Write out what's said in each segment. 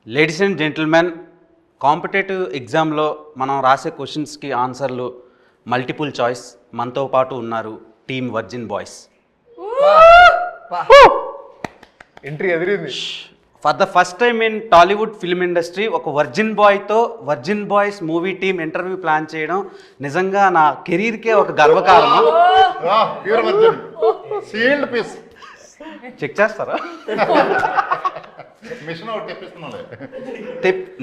Ladies and gentlemen, competitive ఎగ్జామ్లో మనం రాసే క్వశ్చన్స్కి ఆన్సర్లు మల్టిపుల్ చాయిస్. మనతో పాటు ఉన్నారు టీమ్ వర్జిన్ బాయ్స్. ఎంట్రీ ఎదిరింది. For the first time in Tollywood film industry ఒక వర్జిన్ బాయ్తో virgin boys movie team interview plan చేయడం నిజంగా నా కెరీర్కే ఒక గర్వకారణం. చెక్ చేస్తారా?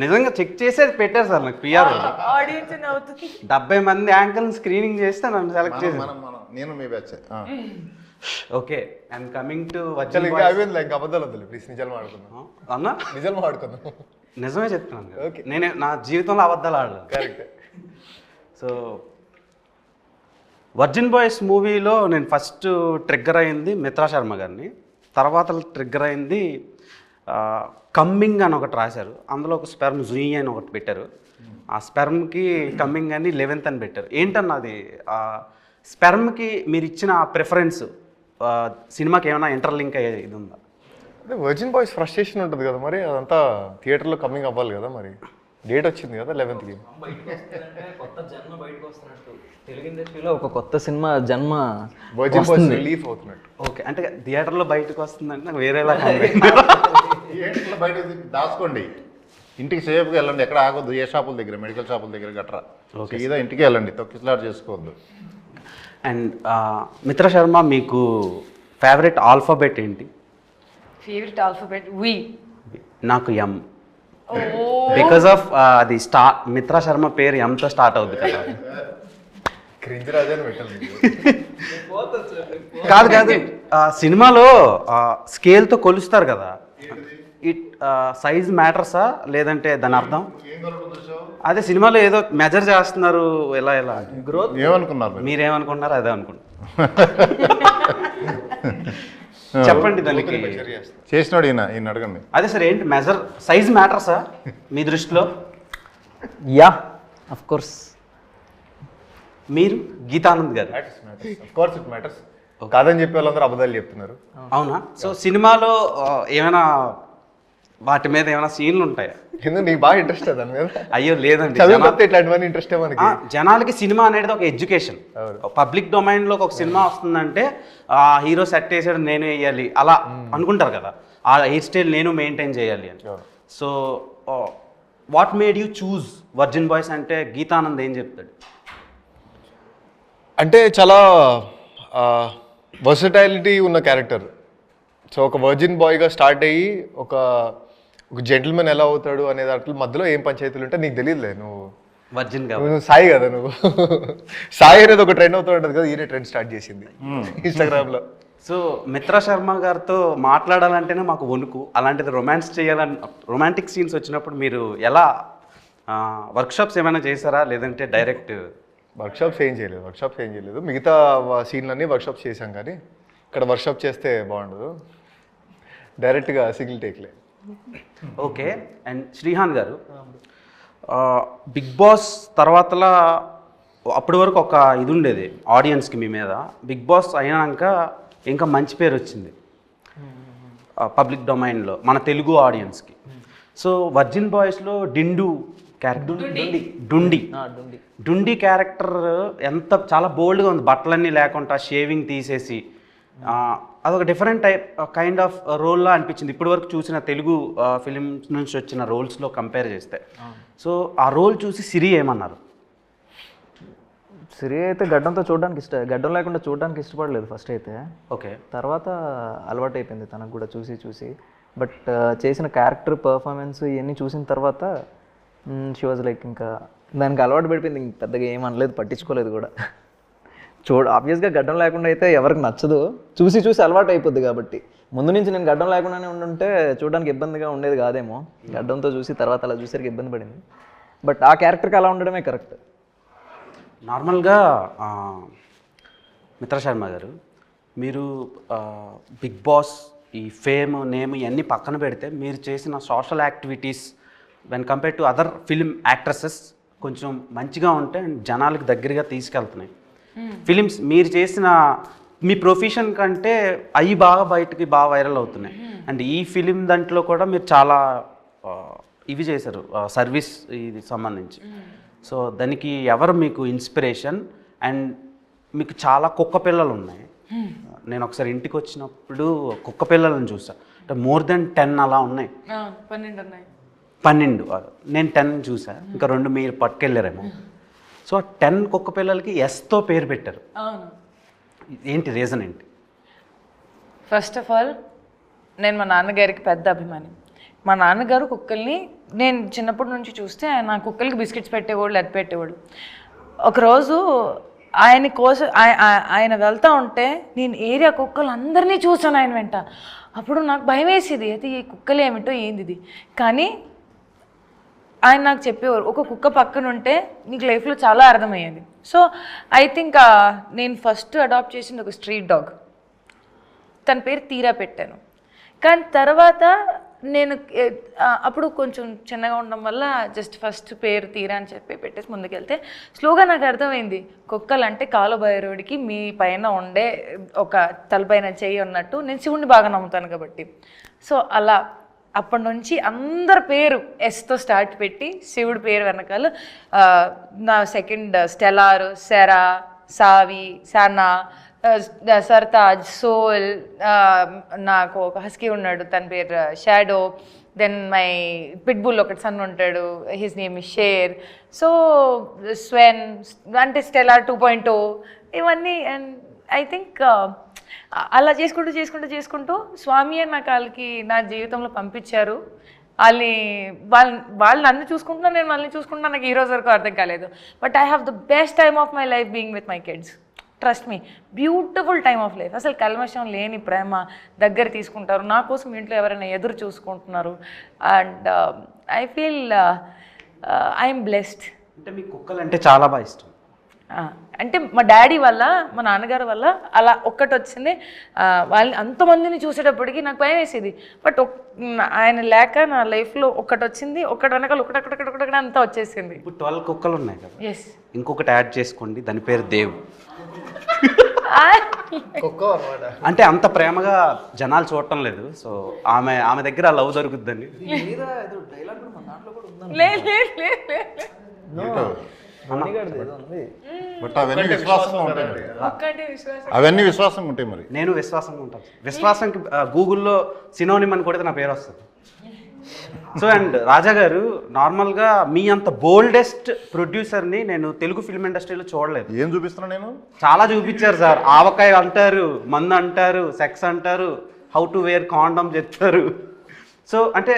నిజంగా చెక్ చేసేది పెట్టారు సార్ నాకు పిఆర్. 70 మంది యాంకర్ని స్క్రీనింగ్ చేస్తే నన్ను సెలెక్ట్ చేసి నేను మీ batch. Okay, and coming to ఇంకా అయిపోయింది. ఇంకా అబద్ధాలు వద్దు ప్లీజ్, నిజాలు మాడుకుందాం అన్నా. నిజాలు మాడుకుందాం. నిజమే చెప్తున్నాను, నేనే నా జీవితంలో అబద్ధాలు ఆడలేదు. కరెక్ట్. సో వర్జిన్ బాయ్స్ మూవీలో నేను ఫస్ట్ ట్రిగ్గర్ అయింది మిత్రా శర్మ గారిని. తర్వాత ట్రిగ్గర్ అయింది కమ్మింగ్ అని ఒకటి రాశారు, అందులో ఒక స్పెర్మ్ జుయి అని ఒకటి పెట్టారు. ఆ స్పెర్మ్కి కమ్మింగ్ అని 11th అని పెట్టారు. ఏంటన్నా అది స్పెర్మ్కి మీరు ఇచ్చిన ప్రిఫరెన్స్ సినిమాకి ఏమైనా ఇంటర్లింక్ అయ్యేది ఇది ఉందా? అదే వర్జిన్ బాయ్స్ ఫ్రస్ట్రేషన్ ఉంటుంది కదా, మరి అదంతా థియేటర్లో కమ్మింగ్ అవ్వాలి కదా. మరి డేట్ వచ్చింది కదా 11th. కొత్త జన్మ బయటకు వస్తున్నట్టు తెలుగు ఇండస్ట్రీలో ఒక కొత్త సినిమా జన్మ వర్జిన్ బాయ్స్ రిలీఫ్ అవుతున్నట్టు. ఓకే, అంటే థియేటర్లో బయటకు వస్తుందంటే నాకు వేరేలా థియేటర్లో బయట దాచుకోండి, ఇంటికి సేఫ్గా వెళ్ళండి, ఎక్కడ ఆగొద్దు, ఏ షాపుల దగ్గర, మెడికల్ షాపుల దగ్గర గట్రా సీదా ఇంటికి వెళ్ళండి, తొక్కిసలాట చేసుకోవద్దు. అండ్ మిత్రా శర్మ, మీకు ఫేవరెట్ ఆల్ఫాబెట్ ఏంటి? ఫేవరెట్ ఆల్ఫాబెట్ వి. నాకు ఎం. బికాస్ ఆఫ్ అది మిత్రా శర్మ పేరు ఎంతో స్టార్ట్ అవుద్ది కదా. క్రింజ్ రాజాని పెట్టాలి. కాదు కాదు, సినిమాలో స్కేల్తో కొలుస్తారు కదా, ఇట్ సైజ్ మ్యాటర్సా లేదంటే దాని అర్థం? అదే సినిమాలో ఏదో మెజర్ చేస్తున్నారు, ఎలా ఎలా గ్రోత్ ఏమనుకున్నారు? మీరేమనుకుంటున్నారు? అదే అనుకుంటున్నారు. చెప్పండి దానికి. చేసినాడు ఈయన అడగండి. అదే సార్, ఏంటి మెజర్ సైజ్ మ్యాటర్సా మీ దృష్టిలో? Yeah, of course. మీరు గీతానంద్ గారు? Of course it matters. కాదని చెప్పి వాళ్ళందరూ అబద్ధాలు చెప్తున్నారు. అవునా? సో సినిమాలో ఏమైనా వాటి మీద ఏమైనా సీన్లు ఉంటాయా? ఎందుకు నీకు బాగా ఇంట్రెస్ట్ దాని మీద? అయ్యో లేదండి, ఇట్లాంటివన్నీ ఇంట్రెస్ట్ మనకి. జనాలకి సినిమా అనేది ఒక ఎడ్యుకేషన్. పబ్లిక్ డొమైన్లోకి ఒక సినిమా వస్తుందంటే ఆ హీరో సెట్ వేసాడు నేను వేయాలి అలా అనుకుంటారు కదా, ఆ హెయిర్ స్టైల్ నేను మెయింటైన్ చేయాలి అని. So what made you choose virgin Boys అంటే గీతానంద్ ఏం చెప్తాడు? అంటే చాలా వర్సటైలిటీ ఉన్న క్యారెక్టర్. సో ఒక వర్జిన్ బాయ్గా స్టార్ట్ అయ్యి ఒక జెంటిల్మెన్ ఎలా అవుతాడు అనే దాంట్లో మధ్యలో ఏం పంచాయతీలు ఉంటే నీకు తెలియదులే. నువ్వు వర్జిన్ నువ్వు సాయి కదా, నువ్వు సాయి అనేది ఒక ట్రెండ్ అవుతూ ఉంటుంది కదా, ఈయన ట్రెండ్ స్టార్ట్ చేసింది ఇన్స్టాగ్రామ్లో. సో మిత్రా శర్మ గారితో మాట్లాడాలంటేనే మాకు వణుకు, అలాంటిది రొమాన్స్ చేయాలని రొమాంటిక్ సీన్స్ వచ్చినప్పుడు మీరు ఎలా వర్క్షాప్స్ ఏమైనా చేశారా లేదంటే డైరెక్ట్? వర్క్షాప్స్ ఏం చేయలేదు. మిగతా సీన్లన్నీ వర్క్షాప్స్ చేశాం, కానీ ఇక్కడ వర్క్షాప్ చేస్తే బాగుండదు, డైరెక్ట్గా సింగిల్ టేక్లే. ఓకే. అండ్ శ్రీహాన్ గారు, బిగ్ బాస్ తర్వాతలా అప్పటి వరకు ఒక ఇది ఉండేది ఆడియన్స్కి మీ మీద, బిగ్ బాస్ అయినాక ఇంకా మంచి పేరు వచ్చింది పబ్లిక్ డొమైన్లో మన తెలుగు ఆడియన్స్కి. సో వర్జిన్ బాయ్స్లో డిండు క్యారెక్టర్, డుండి క్యారెక్టర్ ఎంత చాలా బోల్డ్గా ఉంది, బట్టలన్నీ లేకుండా షేవింగ్ తీసేసి అదొక డిఫరెంట్ కైండ్ ఆఫ్ రోల్లా అనిపించింది ఇప్పటి వరకు చూసిన తెలుగు ఫిలిమ్స్ నుంచి వచ్చిన రోల్స్లో కంపేర్ చేస్తే. సో ఆ రోల్ చూసి సిరి ఏమన్నారు? సిరి అయితే గడ్డం లేకుండా చూడడానికి ఇష్టపడలేదు ఫస్ట్ అయితే. ఓకే. తర్వాత అలవాటు అయిపోయింది తనకు కూడా చూసి. బట్ చేసిన క్యారెక్టర్ పర్ఫార్మెన్స్ ఇవన్నీ చూసిన తర్వాత షీ వాజ్ లైక్ ఇంకా దానికి అలవాటు పడిపోయింది. ఇంక పెద్దగా ఏం అనలేదు, పట్టించుకోలేదు కూడా. ఆబ్వియస్గా గడ్డం లేకుండా అయితే ఎవరికి నచ్చదు, చూసి అలవాటు అయిపోద్ది. కాబట్టి ముందు నుంచి నేను గడ్డం లేకుండానే ఉండుంటే చూడడానికి ఇబ్బందిగా ఉండేది కాదేమో, గడ్డంతో చూసి తర్వాత అలా చూసరికి ఇబ్బంది పడింది. బట్ ఆ క్యారెక్టర్కి అలా ఉండడమే కరెక్ట్. నార్మల్గా మిత్రా శర్మ గారు, మీరు బిగ్ బాస్, ఈ ఫేమ్, నేమ్ ఇవన్నీ పక్కన పెడితే మీరు చేసిన social activities when compare to other film actresses కొంచెం మంచిగా ఉంటే జనాలకు దగ్గరగా తీసుకెళ్తున్నాయి ఫిలిమ్స్. మీరు చేసిన మీ ప్రొఫెషన్ కంటే అవి బాగా బయటకి బాగా వైరల్ అవుతున్నాయి. అండ్ ఈ ఫిలిం దాంట్లో కూడా మీరు చాలా ఇవి చేశారు సర్వీస్ ఇది సంబంధించి. సో దానికి ఎవరు మీకు ఇన్స్పిరేషన్? అండ్ మీకు చాలా కుక్క పిల్లలు ఉన్నాయి. నేను ఒకసారి ఇంటికి వచ్చినప్పుడు కుక్క పిల్లలను చూసాను. అంటే మోర్ దెన్ 10 అలా ఉన్నాయి. 12 ఉన్నాయి. 12 నేను 10 చూసా, ఇంకా 2 మీరు పట్టుకెళ్ళారేమో. సో 10 కుక్క పిల్లలకి ఎస్తో పేరు పెట్టారు. అవును. ఏంటి రీజన్ ఏంటి? ఫస్ట్ ఆఫ్ ఆల్ నేను మా నాన్నగారికి పెద్ద అభిమాని. మా నాన్నగారు కుక్కల్ని నేను చిన్నప్పటి నుంచి చూస్తే ఆయన కుక్కలకి బిస్కెట్స్ పెట్టేవాళ్ళు, అది పెట్టేవాళ్ళు. ఒకరోజు ఆయన కోసం ఆయన వెళ్తూ ఉంటే నేను ఏరియా కుక్కలు అందరినీ చూసాను ఆయన వెంట. అప్పుడు నాకు భయం వేసేది, అయితే ఈ కుక్కలు ఏమిటో ఏంది ఇది. కానీ ఆయన నాకు చెప్పేవారు, ఒక కుక్క పక్కన ఉంటే నీకు లైఫ్లో చాలా అర్థమయ్యేది. సో ఐ థింక్ నేను ఫస్ట్ అడాప్ట్ చేసింది ఒక స్ట్రీట్ డాగ్. తన పేరు తీరా పెట్టాను. కానీ తర్వాత నేను అప్పుడు కొంచెం చిన్నగా ఉండడం వల్ల జస్ట్ ఫస్ట్ పేరు తీరా అని చెప్పి పెట్టేసి ముందుకెళ్తే స్లోగా నాకు అర్థమైంది, కుక్కలు అంటే కాలుబైరోడికి మీ పైన ఉండే ఒక తలపైన చెయ్యి ఉన్నట్టు. నేను శివుణ్ణి బాగా నమ్ముతాను కాబట్టి. సో అలా అప్పటి నుంచి అందరి పేరు ఎస్తో స్టార్ట్ పెట్టి శివుడి పేరు వెనకాల నా సెకండ్ స్టెలార్, సెరా, సావి, సనా, సర్తాజ్, సోల్, నాకు ఒక హస్కీ ఉన్నాడు తన పేరు షాడో, దెన్ మై పిట్బుల్ ఒకటి సన్ ఉంటాడు, his name is Sher. So Sven అంటే స్టెలార్ 2.0 ఇవన్నీ. అండ్ ఐ థింక్ అలా చేసుకుంటూ స్వామి అని నా కాళ్ళకి నా జీవితంలో పంపించారు. వాళ్ళు నన్ను చూసుకుంటున్నా, నేను వాళ్ళని చూసుకుంటున్నా. నాకు ఈ రోజు వరకు అర్థం కాలేదు. But I have the best time of my life being with my kids. Trust me, beautiful time of life. అసలు కల్మషం లేని ప్రేమ, దగ్గర తీసుకుంటారు. నా కోసం ఇంట్లో ఎవరైనా ఎదురు చూసుకుంటున్నారు. And I feel I'm blessed. అంటే మీ కుక్కలు అంటే చాలా బాగా ఇష్టం. అంటే మా డాడీ వల్ల, మా నాన్నగారు వల్ల అలా ఒక్కటి వచ్చింది. వాళ్ళని అంతమందిని చూసేటప్పటికి నాకు భయం వేసేది. బట్ ఆయన లేక నా లైఫ్లో ఒక్కటి వచ్చింది. ఒక్కటి వెనకాల ఒకటి అంతా వచ్చేసింది. ఇప్పుడు 12 కుక్కలు ఉన్నాయి కదా, ఎస్. ఇంకొకటి యాడ్ చేసుకోండి, దాని పేరు దేవ్. అంటే అంత ప్రేమగా జనాలు చూడటం లేదు. సో ఆమె దగ్గర లవ్ దొరుకుద్దని. బట్ అవన్నీ విశ్వాసంగా ఉంటాయి మరి. అవన్నీ విశ్వాసంగా ఉంటాయి మరి. నేను విశ్వాసంగా ఉంటాను. విశ్వాసంకి గూగుల్లో సినోనిమ్ అని కొడితే నా పేరు వస్తుంది. సో అండ్ రాజా గారు, నార్మల్గా మీ అంత బోల్డెస్ట్ ప్రొడ్యూసర్ని నేను తెలుగు ఫిల్మ్ ఇండస్ట్రీలో చూడలేదు. ఏం చూపిస్తున్నా నేను? చాలా చూపించారు సార్. ఆవకాయ అంటారు, మందు అంటారు, సెక్స్ అంటారు, హౌ టు వేర్ కాండమ్ చెప్తారు. సో అంటే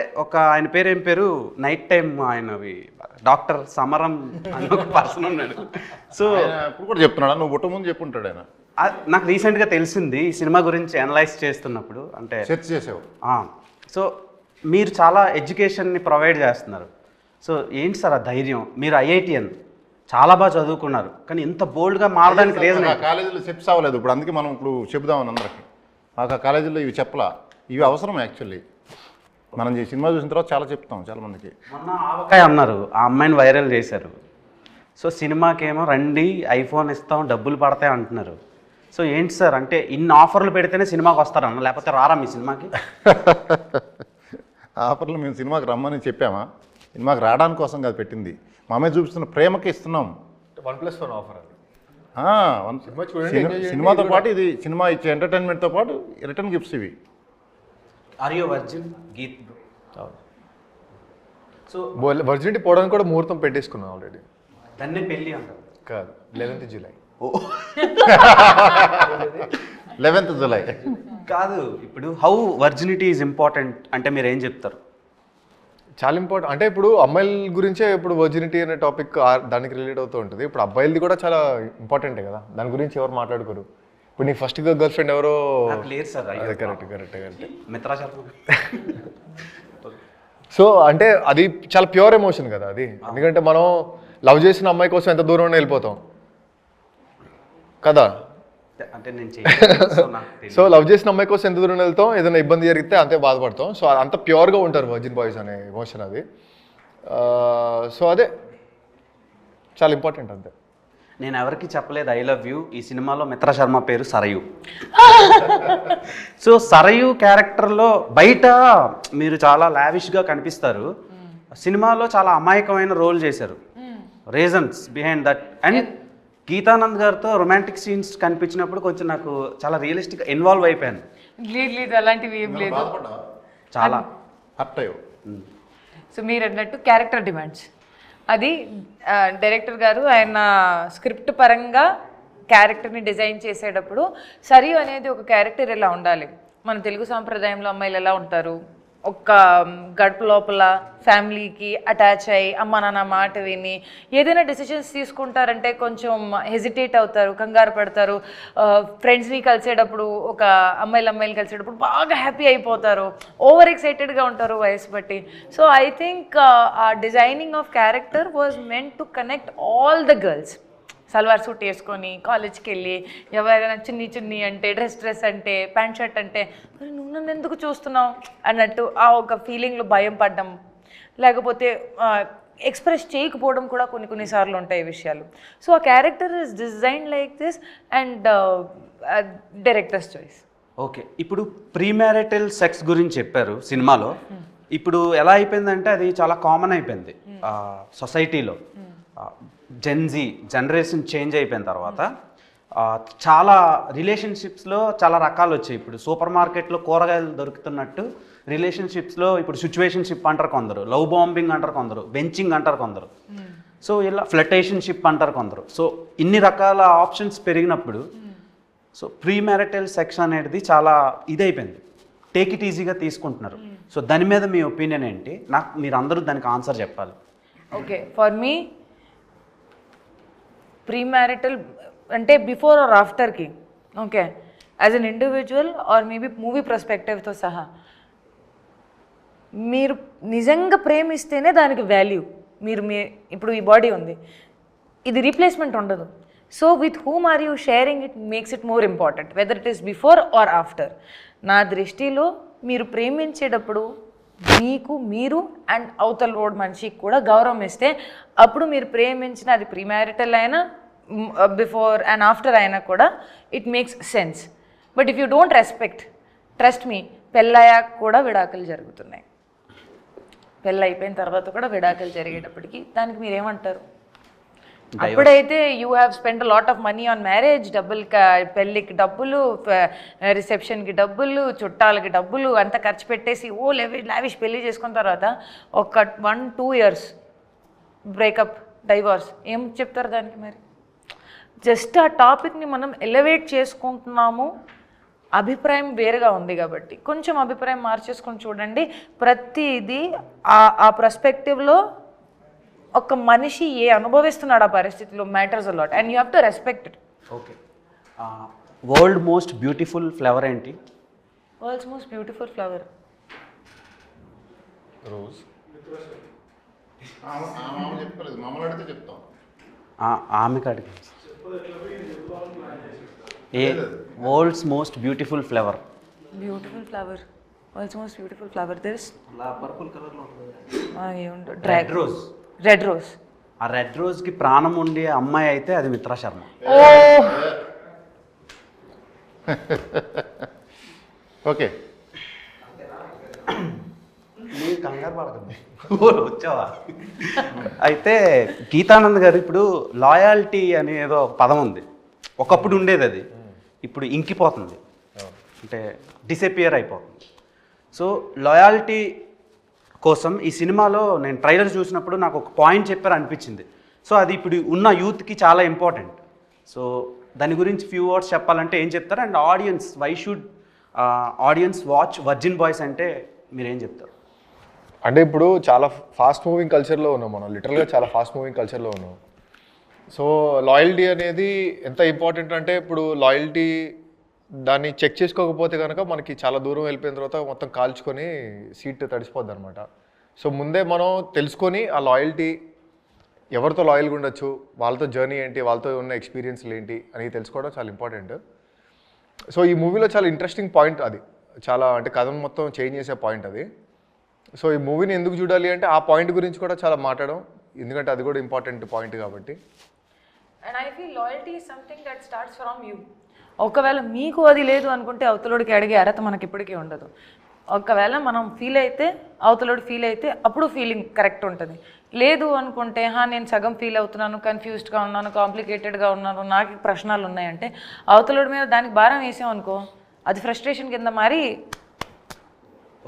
ఆయన పేరు ఏం పేరు, నైట్ టైం ఆయనవి డాక్టర్ సమరం అని ఒక పర్సన్ ఉన్నాడు. సో ఇప్పుడు కూడా చెప్తున్నాడా? నువ్వు పుట్ట ముందు చెప్పుంటాడు ఆయన. నాకు రీసెంట్గా తెలిసింది ఈ సినిమా గురించి అనలైజ్ చేస్తున్నప్పుడు. అంటే సెర్చ్ చేసావు. సో మీరు చాలా ఎడ్యుకేషన్ని ప్రొవైడ్ చేస్తున్నారు. సో ఏంటి సార్ ఆ ధైర్యం? మీరు ఐఐటిఎన్ చాలా బాగా చదువుకున్నారు, కానీ ఇంత బోల్డ్గా మారడానికి రీజన్? కాలేజీలో సెప్స్ అవ్వలేదు. ఇప్పుడు అందుకే మనం ఇప్పుడు చెబుదామని అందరికి. మాకు ఆ కాలేజీలో ఇవి చెప్పలా. ఇవి అవసరం యాక్చువల్లీ. మనం ఈ సినిమా చూసిన తర్వాత చాలా చెప్తాం చాలా మందికి. మొన్న ఆవకాయ అన్నారు, ఆ అమ్మాయిని వైరల్ చేశారు. సో సినిమాకేమో రండి ఐఫోన్ ఇస్తాం డబ్బులు పడతాయి అంటున్నారు. సో ఏంటి సార్, అంటే ఇన్ని ఆఫర్లు పెడితేనే సినిమాకి వస్తారన్న, లేకపోతే రారా మీ సినిమాకి? ఆఫర్లు మేము సినిమాకి రమ్మని చెప్పామా? సినిమాకి రావడానికి కోసం కాదు పెట్టింది. మా అమ్మాయి చూపిస్తున్న ప్రేమకి ఇస్తున్నాం. 1+1 ఆఫర్ అది. సినిమాతో పాటు ఇది సినిమా ఇచ్చే ఎంటర్టైన్మెంట్తో పాటు రిటర్న్ గిఫ్ట్స్ ఇవి. Are you virgin Geeth? So virginity పోవడానికి కూడా ముహూర్తం పెట్టేసుకున్నాం ఆల్రెడీ. దాన్నే పెళ్ళి అంటారు కాదు, 11th జూలై. 11th జూలై కాదు. ఇప్పుడు హౌ వర్జినిటీ ఈజ్ ఇంపార్టెంట్ అంటే మీరు ఏం చెప్తారు? చాలా ఇంపార్టెంట్. అంటే ఇప్పుడు అమ్మాయిల గురించే ఇప్పుడు వర్జినిటీ అనే టాపిక్ దానికి రిలేట్ అవుతూ ఉంటుంది. ఇప్పుడు అబ్బాయిలది కూడా చాలా ఇంపార్టెంటే కదా, దాని గురించి ఎవరు మాట్లాడుకోరు. ఇప్పుడు నీకు ఫస్ట్ గర్ల్ ఫ్రెండ్ ఎవరో లేదు సార్. అదే కరెక్ట్ మిత్రా శర్మ. సో అంటే అది చాలా ప్యూర్ ఎమోషన్ కదా అది. ఎందుకంటే మనం లవ్ చేసిన అమ్మాయి కోసం ఎంత దూరం వెళ్ళిపోతాం కదా. అంటే నేను సో లవ్ చేసిన అమ్మాయి కోసం ఎంత దూరం వెళ్తాం, ఏదైనా ఇబ్బంది జరిగితే అంతే బాధపడతాం. సో అంత ప్యూర్గా ఉంటారు వర్జిన్ బాయ్స్ అనే ఎమోషన్ అది. సో అదే చాలా ఇంపార్టెంట్ అంతే. నేను ఎవరికి చెప్పలేదు ఐ లవ్ యూ. ఈ సినిమాలో మిత్రా శర్మ పేరు సరయు. సో సరయు క్యారెక్టర్లో బయట మీరు చాలా లావిష్గా కనిపిస్తారు, సినిమాలో చాలా అమాయకమైన రోల్ చేశారు. Reasons behind that. And Geetanand గారితో రొమాంటిక్ సీన్స్ కనిపించినప్పుడు కొంచెం నాకు చాలా రియలిస్టిక్ ఇన్వాల్వ్ అయిపోయాను. లేదు అలాంటివి ఏం లేదు. బాధపడ్డా చాలా హర్ట్ అయ్యో. సో మీరు అన్నట్టు క్యారెక్టర్ డిమాండ్స్, అది డైరెక్టర్ గారు ఆయన స్క్రిప్ట్ పరంగా క్యారెక్టర్ని డిజైన్ చేసేటప్పుడు సరియు అనేది ఒక క్యారెక్టర్ ఇలా ఉండాలి, మన తెలుగు సాంప్రదాయంలో అమ్మాయిలు ఎలా ఉంటారు, ఒక గడప లోపల ఫ్యామిలీకి అటాచ్ అయ్యి అమ్మ నాన్న మాట విని ఏదైనా డెసిషన్స్ తీసుకుంటారంటే కొంచెం హెజిటేట్ అవుతారు, కంగారు పడతారు. ఫ్రెండ్స్ని కలిసేటప్పుడు ఒక అమ్మాయిలు కలిసేటప్పుడు బాగా హ్యాపీ అయిపోతారు, ఓవర్ ఎక్సైటెడ్గా ఉంటారు వయసు బట్టి. సో ఐ థింక్ ఆ designing of character was meant to connect all the girls. Salwar suit వేసుకొని కాలేజ్కి వెళ్ళి ఎవరైనా చున్నీ అంటే డ్రెస్ అంటే ప్యాంట్ షర్ట్ అంటే మరి నువ్వు నన్ను ఎందుకు చూస్తున్నావు అన్నట్టు ఆ ఒక ఫీలింగ్లో భయం పడ్డం, లేకపోతే ఎక్స్ప్రెస్ చేయకపోవడం కూడా కొన్నిసార్లు ఉంటాయి విషయాలు. సో ఆ character is design like this and directors choice. Okay, ఇప్పుడు ప్రీమ్యారిటల్ సెక్స్ గురించి చెప్పారు సినిమాలో. ఇప్పుడు ఎలా అయిపోయిందంటే అది చాలా కామన్ అయిపోయింది సొసైటీలో. జెన్జీ జనరేషన్ చేంజ్ అయిపోయిన తర్వాత చాలా రిలేషన్షిప్స్లో చాలా రకాలు వచ్చాయి. ఇప్పుడు సూపర్ మార్కెట్లో కూరగాయలు దొరుకుతున్నట్టు రిలేషన్షిప్స్లో ఇప్పుడు సిచ్యువేషన్షిప్ అంటారు కొందరు, లవ్ బాంబింగ్ అంటారు కొందరు, బెంచింగ్ అంటారు కొందరు, సో ఇలా ఫ్లటేషన్షిప్ అంటారు కొందరు. సో ఇన్ని రకాల ఆప్షన్స్ పెరిగినప్పుడు సో ప్రీమ్యారిటల్ సెక్స్ అనేది చాలా ఇదైపోయింది, టేక్ ఇట్ ఈజీగా తీసుకుంటున్నారు. సో దాని మీద మీ ఒపీనియన్ ఏంటి? నాకు మీరు అందరూ దానికి ఆన్సర్ చెప్పాలి. ఓకే, ఫర్ మీ ప్రీమ్యారిటల్ అంటే బిఫోర్ ఆర్ ఆఫ్టర్కి, okay, as an individual or maybe movie పర్స్పెక్టివ్తో సహా మీరు నిజంగా ప్రేమిస్తేనే దానికి వాల్యూ. మీరు ఇప్పుడు ఈ బాడీ ఉంది, ఇది రీప్లేస్మెంట్ ఉండదు. So with whom are you sharing it makes it more important whether it is before or after. నా దృష్టిలో మీరు ప్రేమించేటప్పుడు మీకు మీరు అండ్ అవతల రోడ్ మనిషికి కూడా గౌరవం ఇస్తే అప్పుడు మీరు ప్రేమించిన అది ప్రీమ్యారిటల్ అయినా బిఫోర్ అండ్ ఆఫ్టర్ అయినా కూడా it makes sense. But if you don't respect, trust me, పెళ్ళయ్యాక కూడా విడాకులు జరుగుతున్నాయి. పెళ్ళి అయిపోయిన తర్వాత కూడా విడాకులు జరిగేటప్పటికి దానికి మీరేమంటారు? అప్పుడైతే you have spend lot of money on marriage, పెళ్ళికి డబ్బులు, రిసెప్షన్కి డబ్బులు, చుట్టాలకి డబ్బులు అంతా ఖర్చు పెట్టేసి లావిష్ పెళ్ళి చేసుకున్న తర్వాత ఒక 1-2 years బ్రేకప్, డైవర్స్, ఏం చెప్తారు దానికి? మరి జస్ట్ ఆ టాపిక్ని మనం ఎలివేట్ చేసుకుంటున్నాము, అభిప్రాయం వేరుగా ఉంది కాబట్టి కొంచెం అభిప్రాయం మార్చేసుకొని చూడండి. ప్రతిదీ ఆ పర్స్పెక్టివ్లో ఒక మనిషి అనుభవిస్తున్నాడు ఆ పరిస్థితిలో matters a lot and you have to respect it. Okay, world most beautiful flower ఏంటి? World's most beautiful flower rose. చెప్పుకోలేదు, మమ్మల్ని అడిగితే చెప్తాం. ఆమె కాడికి ఏ world's most beautiful flower? Beautiful flower, world's most beautiful flower this purple కలర్లో red rose. Red rose, ఆ రెడ్ రోజ్కి ప్రాణం ఉండే అమ్మాయి అయితే అది మిత్రా శర్మ. ఓకే, మీరు కంగారు పడకండి, వచ్చావా? అయితే గీతానంద్ గారు ఇప్పుడు లాయాల్టీ అనే ఏదో పదం ఉంది, ఒకప్పుడు ఉండేది, అది ఇప్పుడు ఇంకిపోతుంది, అంటే డిసపియర్ అయిపోతుంది. సో లాయాల్టీ కోసం ఈ సినిమాలో నేను ట్రైలర్ చూసినప్పుడు నాకు ఒక పాయింట్ చెప్పారు అనిపించింది. సో అది ఇప్పుడు ఉన్న యూత్కి చాలా ఇంపార్టెంట్. సో దాని గురించి ఫ్యూ వర్డ్స్ చెప్పాలంటే ఏం చెప్తారు? And audience, why should audience watch Virgin Boys అంటే మీరేం చెప్తారు? అంటే ఇప్పుడు చాలా ఫాస్ట్ మూవింగ్ కల్చర్లో ఉన్నాం మనం, లిటరల్గా చాలా ఫాస్ట్ మూవింగ్ కల్చర్లో ఉన్నాం. సో లాయల్టీ అనేది ఎంత ఇంపార్టెంట్ అంటే ఇప్పుడు లాయల్టీ దాన్ని చెక్ చేసుకోకపోతే కనుక మనకి చాలా దూరం వెళ్ళిపోయిన తర్వాత మొత్తం కాల్చుకొని సీట్ తడిసిపోద్ది అనమాట. సో ముందే మనం తెలుసుకొని ఆ లాయల్టీ ఎవరితో లాయల్గా ఉండొచ్చు, వాళ్ళతో జర్నీ ఏంటి, వాళ్ళతో ఉన్న ఎక్స్పీరియన్స్లు ఏంటి అని తెలుసుకోవడం చాలా ఇంపార్టెంట్. సో ఈ మూవీలో చాలా ఇంట్రెస్టింగ్ పాయింట్ అది, చాలా అంటే కథను మొత్తం చేంజ్ చేసే పాయింట్ అది. సో ఈ మూవీని ఎందుకు చూడాలి అంటే ఆ పాయింట్ గురించి కూడా చాలా మాట్లాడడం, ఎందుకంటే అది కూడా ఇంపార్టెంట్ పాయింట్ కాబట్టి. And I feel loyalty is something that starts from you. ఒకవేళ మీకు అది లేదు అనుకుంటే అవతలోడికి అడిగే అర్హత మనకి ఇప్పటికీ ఉండదు. ఒకవేళ మనం ఫీల్ అయితే అవతలోడు ఫీల్ అయితే అప్పుడు ఫీలింగ్ కరెక్ట్ ఉంటుంది. లేదు అనుకుంటే నేను సగం ఫీల్ అవుతున్నాను, కన్ఫ్యూజ్డ్గా ఉన్నాను, కాంప్లికేటెడ్గా ఉన్నాను, నాకు ప్రశ్నలు ఉన్నాయంటే అవతలోడి మీద దానికి భారం వేసామనుకో అది ఫ్రస్ట్రేషన్ కింద మారి.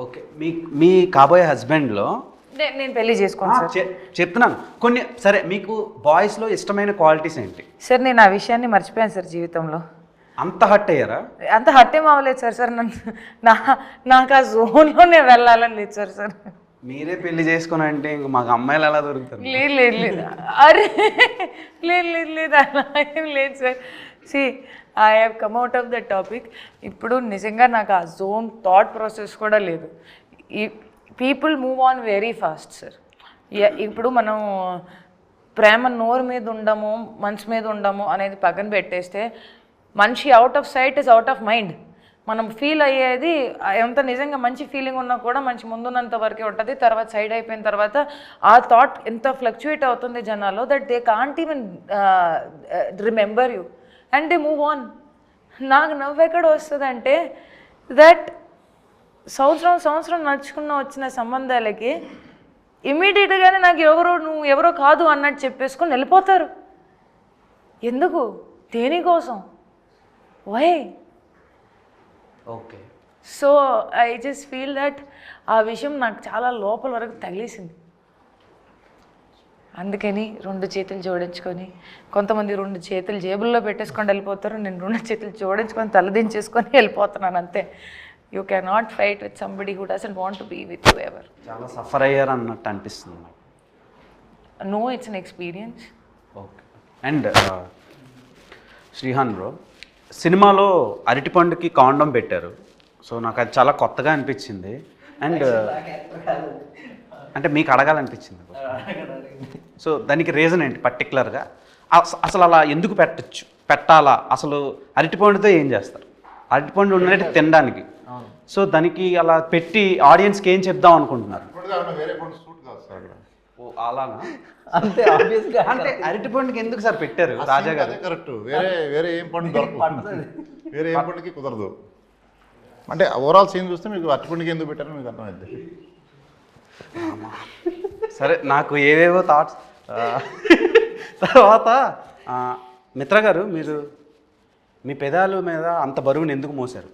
ఓకే, మీ కాబోయే హస్బెండ్లో నేను పెళ్లి చేసుకోను సార్. చెప్తున్నాను కొన్ని. సరే, మీకు బాయ్స్లో ఇష్టమైన క్వాలిటీస్ ఏంటి? సార్ నేను ఆ విషయాన్ని మర్చిపోయాను సార్ జీవితంలో. అంత హర్ట్ అయ్యారా? అంత హర్ట్ ఏం అవ్వలేదు సార్. నాకు ఆ జోన్లోనే వెళ్ళాలని లేదు సార్. మీరే పెళ్లి చేసుకుని అంటే ఇంక మాకు అమ్మాయిలు ఎలా దొరుకుతారు? లేదు అరే లేదు అలా ఏం లేదు sir. See I have come out of the topic. ఇప్పుడు నిజంగా నాకు ఆ జోన్ థాట్ ప్రాసెస్ కూడా లేదు. ఈ people move on very fast sir. ఇప్పుడు మనం ప్రేమ నోరు మీద ఉండము, మనసు మీద ఉండము అనేది పక్కన పెట్టేస్తే మనిషి out of sight is out of mind. మనం ఫీల్ అయ్యేది ఎంత నిజంగా మంచి ఫీలింగ్ ఉన్నా కూడా మంచి ముందున్నంత వరకే ఉంటుంది. తర్వాత సైడ్ అయిపోయిన తర్వాత ఆ థాట్ ఎంత ఫ్లక్చుయేట్ అవుతుంది జనాల్లో that they can't even remember you and they move on. నాకు నవ్వు ఎక్కడ వస్తుంది అంటే దట్ సంవత్సరం నడుచుకున్న వచ్చిన సంబంధాలకి ఇమీడియట్గానే నాకు నువ్వు ఎవరో కాదు అన్నట్టు చెప్పేసుకొని వెళ్ళిపోతారు. ఎందుకు? దేనికోసం? Why? Okay. So I just feel that ఆ విషయం నాకు చాలా లోపల వరకు తగిలేసింది. అందుకని 2 చేతులు జోడించుకొని, కొంతమంది 2 చేతులు జేబుల్లో పెట్టేసుకొని వెళ్ళిపోతారు. నేను 2 చేతులు జోడించుకొని తలదించేసుకొని వెళ్ళిపోతున్నాను అంతే. You can not fight with somebody who doesn't want to be with you ever. చాలా సఫర్ అయ్యారు అన్నట్టు అనిపిస్తుంది నాకు. No, it's an experience. Okay. And Shrihan bro, సినిమాలో అరటిపండుకి కాండం పెట్టారు. సో నాకు అది చాలా కొత్తగా అనిపించింది. అండ్ అంటే మీకు అడగాలనిపించింది. సో దానికి రీజన్ ఏంటి పర్టికులర్గా? అసలు అలా ఎందుకు పెట్టాలా? అసలు అరటిపండుతో ఏం చేస్తారు? అరటిపండు ఉన్నట్టు తినడానికి. సో దానికి అలా పెట్టి ఆడియన్స్కి ఏం చెప్దాం అనుకుంటున్నారు? వేరే పండు సూట్ కాదు సార్. ఓ అలానా? అంతే ఆబ్వియస్గా. అంటే అరటిపండుకి ఎందుకు సార్ పెట్టారు రాజా గారు? కరెక్ట్. వేరే ఏం పండు దొరకదు, వేరే ఏం పండుకి కుదరదు. అంటే ఓవరాల్ సీన్ చూస్తే మీకు అరటిపండుకి ఎందుకు పెట్టారో మీకు అర్థమైంది. సరే, నాకు ఏవేవో థాట్స్. తర్వాత మిత్ర గారు, మీరు మీ పెదాల మీద అంత బరువుని ఎందుకు మోసారు?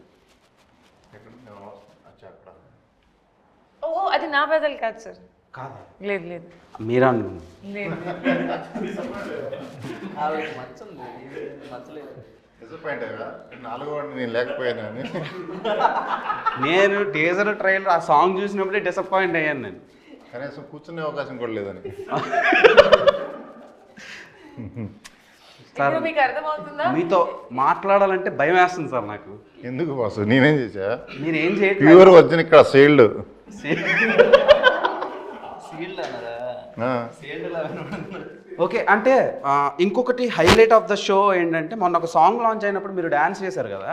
ఓ అది నా పెదలు కాదు సార్. కాదా? లేదు మీరా అనుకున్నాను. లేదు. డిసప్పాయింట్ అయ్యా, 4వ వాడిని నేను లేకపోయాను అని. నేను టీజర్ ట్రైలర్ ఆ సాంగ్ చూసినప్పుడే డిసప్పాయింట్ అయ్యాను నేను. కనీసం కూర్చునే అవకాశం కూడా లేదని. ఇప్పుడు మీకు అర్థమవుతుందా? మీతో మాట్లాడాలంటే భయం వేస్తుంది సార్ నాకు. ఎందుకు బాసు, నేనేం చేశా? మీరు ఏం చేయట్లేదు. ప్యూర్ ఒరిజిన్ ఇక్కడ సీల్డ్. ఓకే. అంటే ఇంకొకటి హైలైట్ ఆఫ్ ద షో ఏంటంటే, మొన్న ఒక సాంగ్ లాంచ్ అయినప్పుడు మీరు డ్యాన్స్ చేశారు కదా,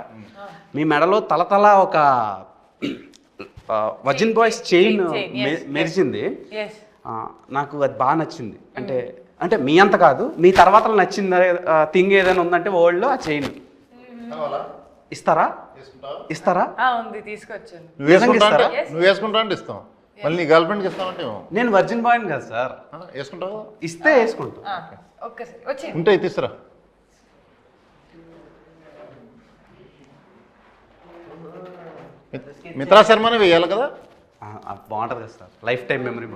మీ మెడలో తలతల ఒక వర్జిన్ బాయ్స్ చైన్ మెరిచింది. నాకు అది బాగా నచ్చింది. అంటే మీ అంత కాదు, మీ తర్వాత నచ్చింది థింగ్ ఏదైనా ఉందంటే వరల్డ్లో ఆ చైన్ ఇస్తారా? ఉంది, తీసుకొచ్చాను. నువ్వు వేసుకుంటా అంటే ఇస్తాం, మళ్ళీ నీ గర్ల్ ఫ్రెండ్కి ఇస్తామంటే నేను వర్జిన్ బాయ్ కదా సార్. వేసుకుంటావు? ఇస్తే వేసుకుంటా. ఒక్కసారి వచ్చి ఉంటే తీసురా. మిత్రా శర్మనే వేయాలి కదా. బాగుంటుంది కదా sir, lifetime memory.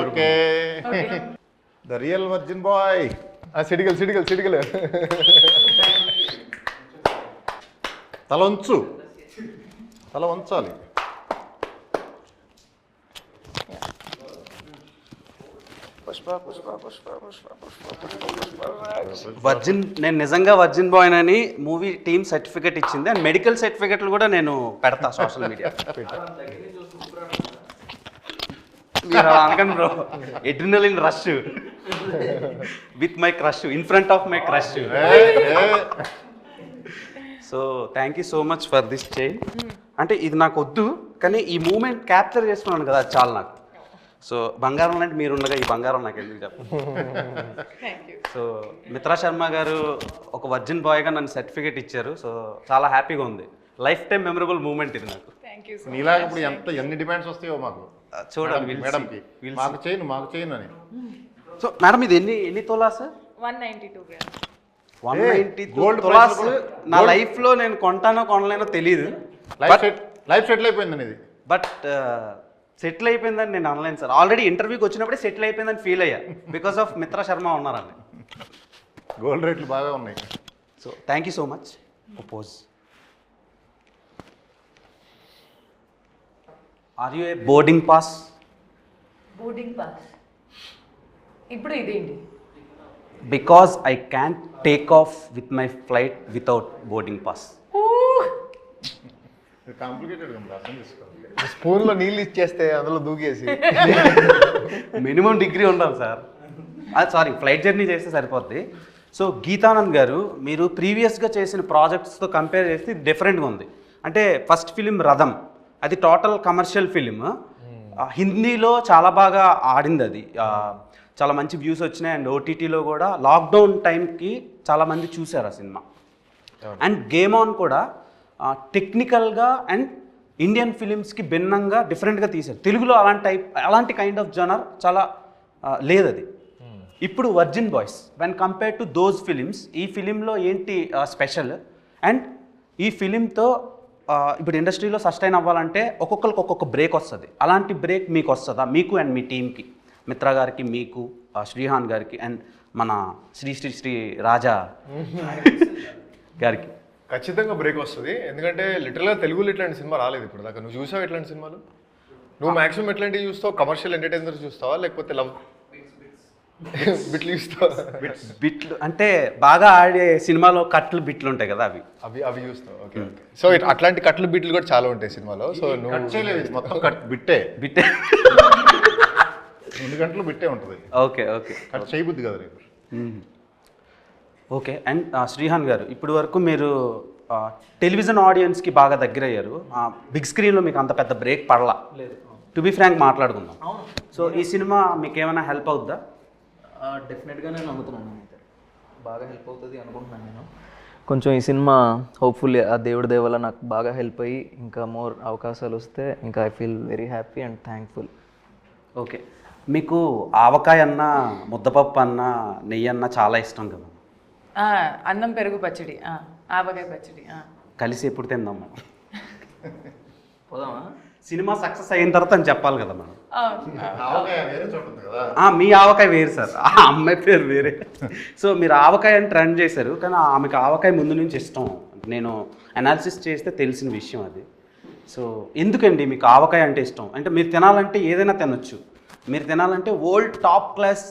Okay, the real virgin boy. సిడిగల్ తల వంచాలి. వర్జిన్, నేను నిజంగా వర్జిన్ బాయ్ అని మూవీ టీమ్ సర్టిఫికేట్ ఇచ్చింది. అండ్ మెడికల్ సర్టిఫికేట్లు కూడా నేను పెడతా సోషల్ మీడియా. మీరు అనకండి bro, adrenaline rush with my crush, in front of my crush. So thank you so much for this chain. అంటే ఇది నాకు వద్దు, కానీ ఈ మూమెంట్ క్యాప్చర్ చేసుకున్నాను కదా, అది చాలు నాకు. సో బంగారం లాంటి మీరు ఉండగా ఈ బంగారం నాకు ఎందుకు చెప్పండి. సో మిత్రా శర్మ గారు ఒక వర్జిన్ బాయ్గా నన్ను సర్టిఫికేట్ ఇచ్చారు. సో చాలా హ్యాపీగా ఉంది. లైఫ్ టైం మెమరబుల్ మూమెంట్ ఇది నాకు. Thank you. నీలాగా ఇప్పుడు ఎన్ని డిమాండ్స్ వస్తాయో మాకు చూడండి మేడంకి, మాకు చేయను అని. సో మేడం ఇది ఎన్ని తోలా సార్? 192 గ్రామ్స్. 192 gold తులాస్ price కూడా- నా లైఫ్లో నేను కొంటానో కొనలేనో తెలియదు. లైఫ్ సెటిల్ అయిపోయిందని ఇది. బట్ సెటిల్ అయిపోయిందని నేను అనలేను సార్. ఆల్రెడీ ఇంటర్వ్యూకి వచ్చినప్పుడే సెటిల్ అయిపోయిందని ఫీల్ అయ్యా బికాస్ ఆఫ్ మిత్రా శర్మ ఉన్నారని. గోల్డ్ రేట్లు బాగా ఉన్నాయి. So thank you so much. Pose. Are you a boarding pass? Boarding pass. ఇప్పుడు ఇదేంటి? Because I can take off with my flight without boarding pass. Complicated ఉంది, అర్థం చేసుకోవాలి. స్పూన్లో నీళ్ళు ఇచ్చేస్తే అందులో దూకేసి మినిమం డిగ్రీ ఉండాలి సార్. సారీ, ఫ్లైట్ జర్నీ చేస్తే సరిపోద్ది. సో గీతానంద్ గారు, మీరు ప్రీవియస్గా చేసిన ప్రాజెక్ట్స్తో కంపేర్ చేస్తే ఇది డిఫరెంట్గా ఉంది. అంటే ఫస్ట్ ఫిలిం రథం, అది టోటల్ కమర్షియల్ ఫిలిం. హిందీలో చాలా బాగా ఆడింది అది, చాలా మంచి వ్యూస్ వచ్చినాయి. అండ్ ఓటీటీలో కూడా లాక్డౌన్ టైంకి చాలామంది చూశారు ఆ సినిమా. అండ్ గేమ్ ఆన్ కూడా టెక్నికల్గా అండ్ ఇండియన్ ఫిలిమ్స్కి భిన్నంగా డిఫరెంట్గా తీశారు. తెలుగులో అలాంటి కైండ్ ఆఫ్ జనర్ చాలా లేదు అది. ఇప్పుడు virgin boys when compare to those films, ఈ ఫిలింలో ఏంటి స్పెషల్? అండ్ ఈ ఫిలింతో ఇప్పుడు ఇండస్ట్రీలో సస్టైన్ అవ్వాలంటే ఒక్కొక్కరికి ఒక్కొక్క బ్రేక్ వస్తుంది. అలాంటి బ్రేక్ మీకు వస్తుందా? మీకు అండ్ మీ టీంకి, మిత్రా గారికి, మీకు, శ్రీహాన్ గారికి, అండ్ మన శ్రీ రాజా గారికి. ఖచ్చితంగా బ్రేక్ వస్తుంది. ఎందుకంటే లిటరల్గా తెలుగులో ఇట్లాంటి సినిమా రాలేదు ఇప్పుడు దాకా. నువ్వు చూసావు ఇట్లాంటి సినిమాలు? నువ్వు మాక్సిమం ఎట్లాంటివి చూస్తావు? కమర్షియల్ ఎంటర్టైనర్ చూస్తావా, లేకపోతే లవ్ బిట్లు చూస్తావా? బిట్లు అంటే బాగా ఆడే సినిమాలో కట్లు బిట్లు ఉంటాయి కదా, అవి చూస్తావు. ఓకే. సో అట్లాంటి కట్లు బిట్లు కూడా చాలా ఉంటాయి సినిమాలో. సో కట్ నువ్వు చేయలేదు, ఇది మొత్తం కట్ బిట్టే. బిట్టే 2 గంటలు బిట్టే ఉంటుంది. ఓకే ఓకే కట్ చేయబుద్ది కదా రేపు. ఓకే. అండ్ శ్రీహాన్ గారు, ఇప్పుడు వరకు మీరు టెలివిజన్ ఆడియన్స్కి బాగా దగ్గర అయ్యారు. బిగ్ స్క్రీన్లో మీకు అంత పెద్ద బ్రేక్ పడలా. టు బి ఫ్రాంక్ మాట్లాడుకుందాం. సో ఈ సినిమా మీకు ఏమైనా హెల్ప్ అవుద్దా? డెఫినెట్గా నేను నమ్ముతున్నాను. అయితే బాగా హెల్ప్ అవుతుంది అనుకుంటున్నాను నేను. కొంచెం ఈ సినిమా హోప్ఫుల్లీ ఆ దేవుడి దయ వల్ల నాకు బాగా హెల్ప్ అయ్యి ఇంకా మోర్ అవకాశాలు వస్తే ఇంకా I feel very happy and thankful. Okay. మీకు ఆవకాయ అన్న, ముద్దపప్పు అన్న, నెయ్యి అన్న చాలా ఇష్టం కదా? అన్నం పెరుగు పచ్చడి, ఆవకాయ పచ్చడి కలిసి ఎప్పుడు తిందాం మనం? పోదామా? సినిమా సక్సెస్ అయిన తర్వాత అని చెప్పాలి కదా మనం. ఆవకాయ వేరే చోట ఉంది కదా. మీ ఆవకాయ వేరు సార్, ఆ అమ్మాయి పేరు వేరే. సో మీరు ఆవకాయ అని ట్రెండ్ చేశారు, కానీ ఆమెకు ఆవకాయ ముందు నుంచి ఇష్టం. నేను అనాలిసిస్ చేస్తే తెలిసిన విషయం అది. సో ఎందుకండి మీకు ఆవకాయ అంటే ఇష్టం? అంటే మీరు తినాలంటే ఏదైనా తినొచ్చు, మీరు తినాలంటే ఓల్డ్ టాప్ క్లాస్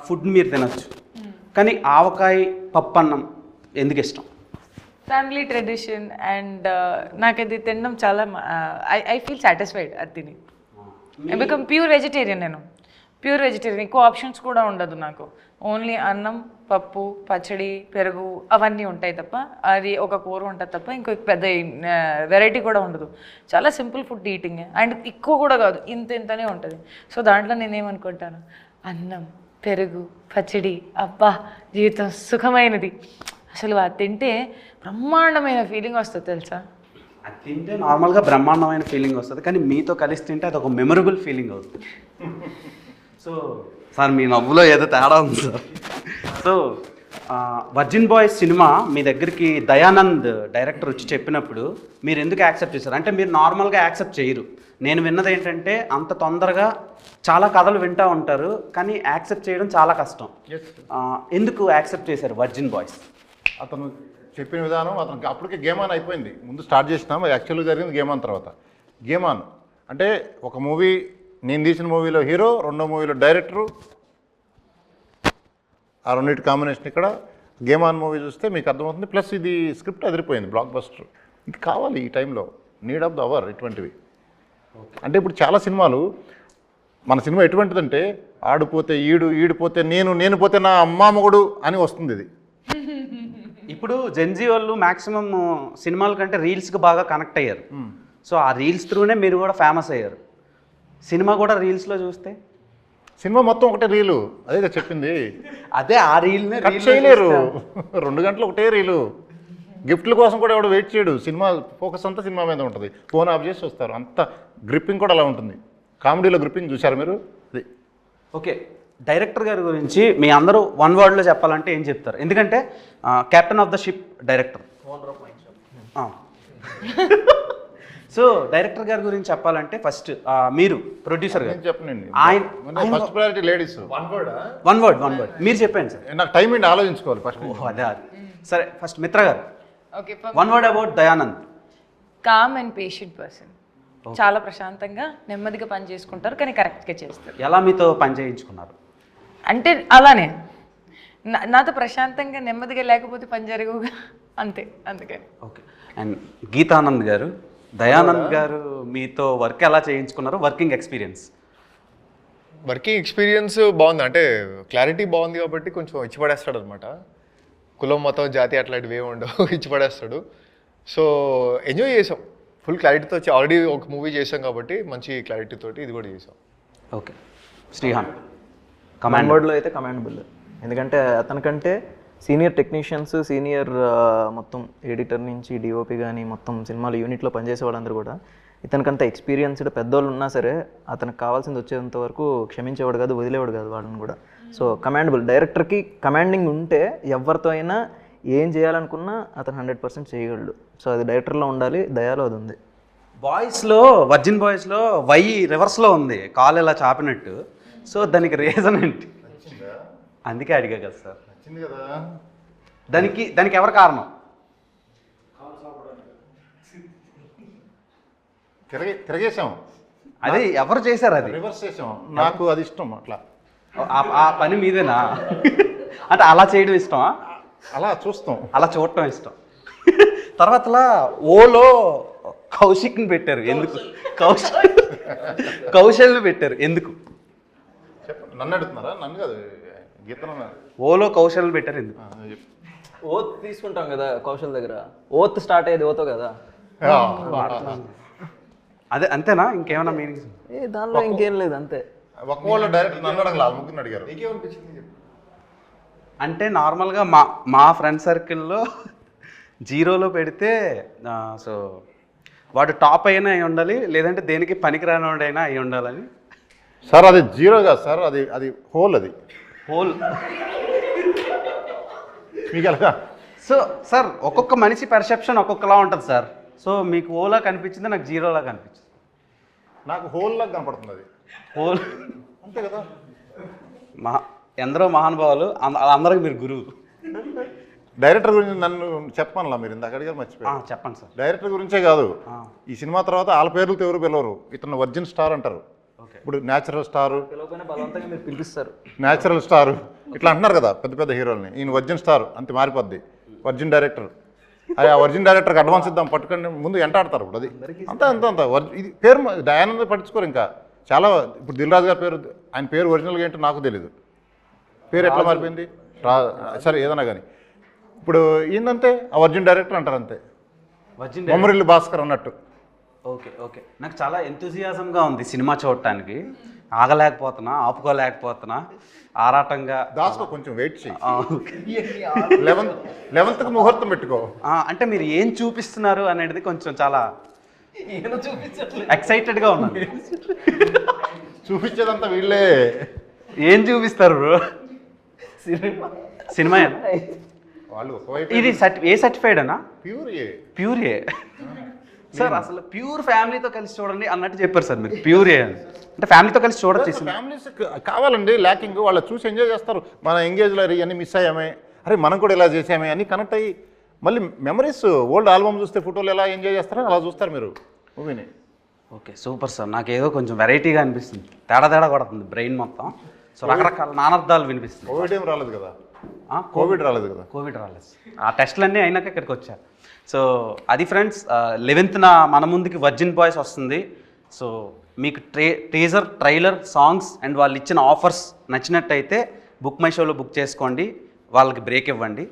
ఫుడ్ మీరు తినొచ్చు, కానీ ఆవకాయ పప్పన్నం ఎందుకు ఇష్టం? ఫ్యామిలీ ట్రెడిషన్ అండ్ నాకు అది తినడం చాలా ఐ ఫీల్ సాటిస్ఫైడ్ అది తిని. I become pure vegetarian. నేను ప్యూర్ వెజిటేరియన్, ఎక్కువ ఆప్షన్స్ కూడా ఉండదు నాకు. ఓన్లీ అన్నం, పప్పు, పచ్చడి, పెరుగు అవన్నీ ఉంటాయి తప్ప, అది ఒక కూర ఉంటుంది తప్ప ఇంకో పెద్ద వెరైటీ కూడా ఉండదు. చాలా సింపుల్ ఫుడ్ ఈటింగ్ అండ్ ఎక్కువ కూడా కాదు, ఇంతనే ఉంటుంది. సో దాంట్లో నేనేమనుకుంటాను, అన్నం, పెరుగు, పచ్చడి, అబ్బా జీవితం సుఖమైనది. అసలు అది తింటే బ్రహ్మాండమైన ఫీలింగ్ వస్తుంది తెలుసా. అది తింటే నార్మల్గా బ్రహ్మాండమైన ఫీలింగ్ వస్తుంది, కానీ మీతో కలిసి తింటే అది ఒక మెమరబుల్ ఫీలింగ్ అవుతుంది. సో సార్ మీ నవ్వులో ఏదో తేడా ఉంది సార్. సో వర్జిన్ బాయ్స్ సినిమా మీ దగ్గరికి దయానంద్ డైరెక్టర్ వచ్చి చెప్పినప్పుడు మీరు ఎందుకు యాక్సెప్ట్ చేశారు? అంటే మీరు నార్మల్గా యాక్సెప్ట్ చేయరు. నేను విన్నది ఏంటంటే అంత తొందరగా చాలా కథలు వింటూ ఉంటారు, కానీ యాక్సెప్ట్ చేయడం చాలా కష్టం. ఎందుకు యాక్సెప్ట్ చేశారు వర్జిన్ బాయ్స్? అతను చెప్పిన విధానం, అతనికి అప్పటికే గేమ్ ఆన్ అయిపోయింది. ముందు స్టార్ట్ చేసినాం, యాక్చువల్గా జరిగింది గేమ్ ఆన్ తర్వాత. గేమ్ ఆన్ అంటే ఒక మూవీ, నేను తీసిన మూవీలో హీరో, రెండో మూవీలో డైరెక్టరు, ఆ రెండింటి కాంబినేషన్. ఇక్కడ గేమ్ ఆన్ మూవీ చూస్తే మీకు అర్థమవుతుంది. ప్లస్ ఇది స్క్రిప్ట్ అదిరిపోయింది, బ్లాక్ బస్టర్. ఇది కావాలి ఈ టైంలో, నీడ్ ఆఫ్ ద అవర్ ఇటువంటివి. అంటే ఇప్పుడు చాలా సినిమాలు, మన సినిమా ఎటువంటిదంటే ఆడిపోతే ఈడిపోతే నేను పోతే నా అమ్మా మొగుడు అని వస్తుంది ఇది. ఇప్పుడు జెన్జీ వాళ్ళు మ్యాక్సిమం సినిమాల కంటే రీల్స్కి బాగా కనెక్ట్ అయ్యారు. సో ఆ రీల్స్ త్రూనే మీరు కూడా ఫేమస్ అయ్యారు. సినిమా కూడా రీల్స్లో చూస్తే సినిమా మొత్తం ఒకటే రీలు, అదే చెప్పింది. అదే ఆ రీల్నే కట్ చేయలేరు, 2 గంటలు ఒకటే రీలు. గిఫ్ట్ల కోసం కూడా ఎవడు వెయిట్ చేయడు. సినిమా ఫోకస్ అంతా సినిమా మీద ఉంటుంది. ఫోన్ ఆఫ్ చేసి వస్తారు. అంత గ్రిప్పింగ్ కూడా అలా ఉంటుంది. కామెడీలో గ్రిప్పింగ్ చూసారు మీరు? అది ఓకే, డైరెక్టర్ గారి గురించి మీ అందరూ వన్ వర్డ్లో చెప్పాలంటే ఏం చెప్తారు? ఎందుకంటే captain of the ship director. So director గారి గురించి చెప్పాలంటే ఫస్ట్ మీరు ప్రొడ్యూసర్ గారు చెప్పనండి. ఆయన first priority ladies. One word మీరు చెప్పండి సార్. నాకు టైం ఏంటి ఆలోచించుకోవాలి ఫస్ట్. అదే సరే, ఫస్ట్ మిత్ర గారు okay, one word about Dayanand. Calm and patient person. చాలా ప్రశాంతంగా నెమ్మదిగా పని చేసుకుంటారు, కానీ కరెక్ట్గా చేస్తారు. ఎలా మీతో పని చేయించుకున్నారు? అంటే అలానే నాతో ప్రశాంతంగా నెమ్మదిగా లేకపోతే పని జరగవుగా, అంతే, అందుకే. ఓకే, అండ్ గీతానంద్ గారు, దయానంద్ గారు మీతో వర్క్ ఎలా చేయించుకున్నారు? వర్కింగ్ ఎక్స్పీరియన్స్ బాగుంది, అంటే క్లారిటీ బాగుంది కాబట్టి కొంచెం ఇచ్చిపడేస్తాడు అనమాట. కులం మతం జాతి అట్లాంటివి ఏమి ఉండవు, ఇచ్చిపడేస్తాడు. సో ఎంజాయ్ చేసాం ఫుల్ క్లారిటీతో. ఆల్రెడీ ఒక మూవీ చేసాం కాబట్టి మంచి క్లారిటీ తోటి ఇది కూడా చేసాం. ఓకే, శ్రీహాన్ కమాండ్ వర్డ్లో అయితే కమాండబుల్. ఎందుకంటే అతనికంటే సీనియర్ టెక్నీషియన్స్, సీనియర్ మొత్తం ఎడిటర్ నుంచి డిఓపి కానీ మొత్తం సినిమాలు యూనిట్లో పనిచేసే వాళ్ళందరూ కూడా ఇతనికంత ఎక్స్పీరియన్స్డ్ పెద్దోళ్ళు ఉన్నా సరే అతనికి కావాల్సింది వచ్చేంత వరకు క్షమించేవాడు కాదు, వదిలేవాడు కాదు వాళ్ళని కూడా. So commendable. డైరెక్టర్కి కమాండింగ్ ఉంటే ఎవరితో అయినా ఏం చేయాలనుకున్నా అతను 100% చేయగలడు. సో అది డైరెక్టర్లో ఉండాలి, దయాలో అది ఉంది. బాయ్స్లో, వర్జిన్ బాయ్స్లో వై రివర్స్లో ఉంది, కాలు ఇలా చాపినట్టు. సో దానికి రీజన్ ఏంటి? అందుకే అడిగా కదా సార్. వచ్చింది కదా, దానికి ఎవరు కారణం? తిరగేసాం. అది ఎవరు చేశారు? అది రివర్స్ చేసాం. నాకు అది ఇష్టం. అట్లా ఆ పని మీదేనా? అంటే అలా చేయడం ఇష్టమా? అలా చూస్తాం, అలా చూడటం ఇష్టం. తర్వాతలా ఓలో కౌశిక్ని పెట్టారు ఎందుకు? కౌశల్ని పెట్టారు ఎందుకు? చెప్పండి. నన్ను అడుగుతున్నారా? నన్ను కాదు, గీతను. ఓలో కౌశల్ని పెట్టారు ఎందుకు? ఓత్ తీసుకుంటాం కదా కౌశల్ దగ్గర, ఓత్ స్టార్ట్ అయ్యేది ఓతో కదా. అదే అంతేనా? ఇంకేమైనా మీనింగ్స్? దానిలో ఇంకేం లేదు, అంతే. ఒక్కవాళ్ళు డైరెక్ట్ నన్ను అడగల, ముగ్గురిని అడిగారు. అంటే నార్మల్గా మా ఫ్రెండ్ సర్కిల్లో జీరోలో పెడితే సో వాడు టాప్ అయినా అయి ఉండాలి, లేదంటే దేనికి పనికిరాని వాడైనా అయి ఉండాలని. సార్ అది జీరో కాదు సార్, అది హోల్. అది హోల్. మీకు ఎలాగా? సో సార్ ఒక్కొక్క మనిషి పర్సెప్షన్ ఒక్కొక్కలా ఉంటుంది సార్. సో మీకు ఓలా కనిపించింది, నాకు జీరోలా కనిపించింది. నాకు హోల్ లాగా కనపడుతుంది అది. హోల్ అంతే కదా. ఎందరో మహానుభావులు, అందరికి మీరు గురువు. డైరెక్టర్ గురించి నన్ను చెప్పానులా, మీరు ఇందాక అడిగారు, మర్చిపోయారు. చెప్పండి సార్. డైరెక్టర్ గురించే కాదు, ఈ సినిమా తర్వాత వాళ్ళ పేర్లతో ఎవరు పిలవరు. ఇతను వర్జిన్ స్టార్ అంటారు. ఇప్పుడు న్యాచురల్ స్టారు, బలవంతంగా మీరు పిలిపిస్తారు. న్యాచురల్ స్టారు ఇట్లా అంటున్నారు కదా పెద్ద పెద్ద హీరోల్ని. ఈయన వర్జిన్ స్టార్, అంతే మారిపోద్ది. వర్జిన్ డైరెక్టర్, ఆ వర్జిన్ డైరెక్టర్కి అడ్వాన్స్ ఇద్దాం పట్టుకొని ముందు ఎంటాడతారు. ఇప్పుడు అది అంత ఇది పేరు దయానంద పట్టించుకోరు. ఇంకా చాలా ఇప్పుడు దిల్ రాజు గారి పేరు, ఆయన పేరు ఒరిజినల్గా ఏంటో నాకు తెలీదు. పేరు ఎట్లా మారిపోయింది? సరే ఏదన్నా కానీ ఇప్పుడు ఏంటంతే ఆ వర్జిన్ డైరెక్టర్ అంటారు అంతే. బొమ్మరిల్లు భాస్కర్ అన్నట్టు. ఓకే, నాకు చాలా ఎంతూజియాజంగా ఉంది సినిమా చూడటానికి. ఆగలేకపోతున్నా, ఆపుకోలేకపోతున్నా, ఆరాటంగా. దాసుకో, కొంచెం వెయిట్ చేయి. 11th ముహూర్తం పెట్టుకో. అంటే మీరు ఏం చూపిస్తున్నారు అనేది కొంచెం చాలా ఎక్సైటెడ్గా ఉన్నాను. చూపించేదంతా వీళ్ళే. ఏం చూపిస్తారు బ్రో? సినిమా వాళ్ళు ఒకవైపు ఇది ఏ సర్టిఫైడ్ అన్నా? ప్యూర్ ఏ సార్. అసలు ప్యూర్ ఫ్యామిలీతో కలిసి చూడండి అన్నట్టు చెప్పారు సార్ మీరు. ప్యూర్ ఏ అంటే ఫ్యామిలీతో కలిసి చూడొచ్చు. ఫ్యామిలీస్ కావాలండి ల్యాకింగ్. వాళ్ళు చూసి ఎంజాయ్ చేస్తారు. మన ఎంగేజ్లో ఇవన్నీ మిస్ అయ్యామే, అరే మనం కూడా ఇలా చేసామే అని కనెక్ట్ అయ్యి మళ్ళీ మెమరీస్, ఓల్డ్ ఆల్బమ్ చూస్తే ఫోటోలు ఎలా ఎంజాయ్ చేస్తారో అలా చూస్తారు మీరు మూవీని. Okay, super sir. నాకు ఏదో కొంచెం వెరైటీగా అనిపిస్తుంది, తేడా కొడుతుంది బ్రెయిన్ మొత్తం. సో రకరకాల నానార్థాలు వినిపిస్తుంది. కోవిడ్ ఏం రాలేదు కదా? కోవిడ్ రాలేదు కదా? కోవిడ్ రాలేదు. ఆ టెస్టులన్నీ అయినాక ఇక్కడికి వచ్చారు. సో అది ఫ్రెండ్స్, 11th మన ముందుకి వర్జిన్ బాయ్స్ వస్తుంది. సో మీకు టీజర్, ట్రైలర్, సాంగ్స్ అండ్ వాళ్ళు ఇచ్చిన ఆఫర్స్ నచ్చినట్టయితే బుక్ మై షోలో బుక్ చేసుకోండి, వాళ్ళకి బ్రేక్ ఇవ్వండి.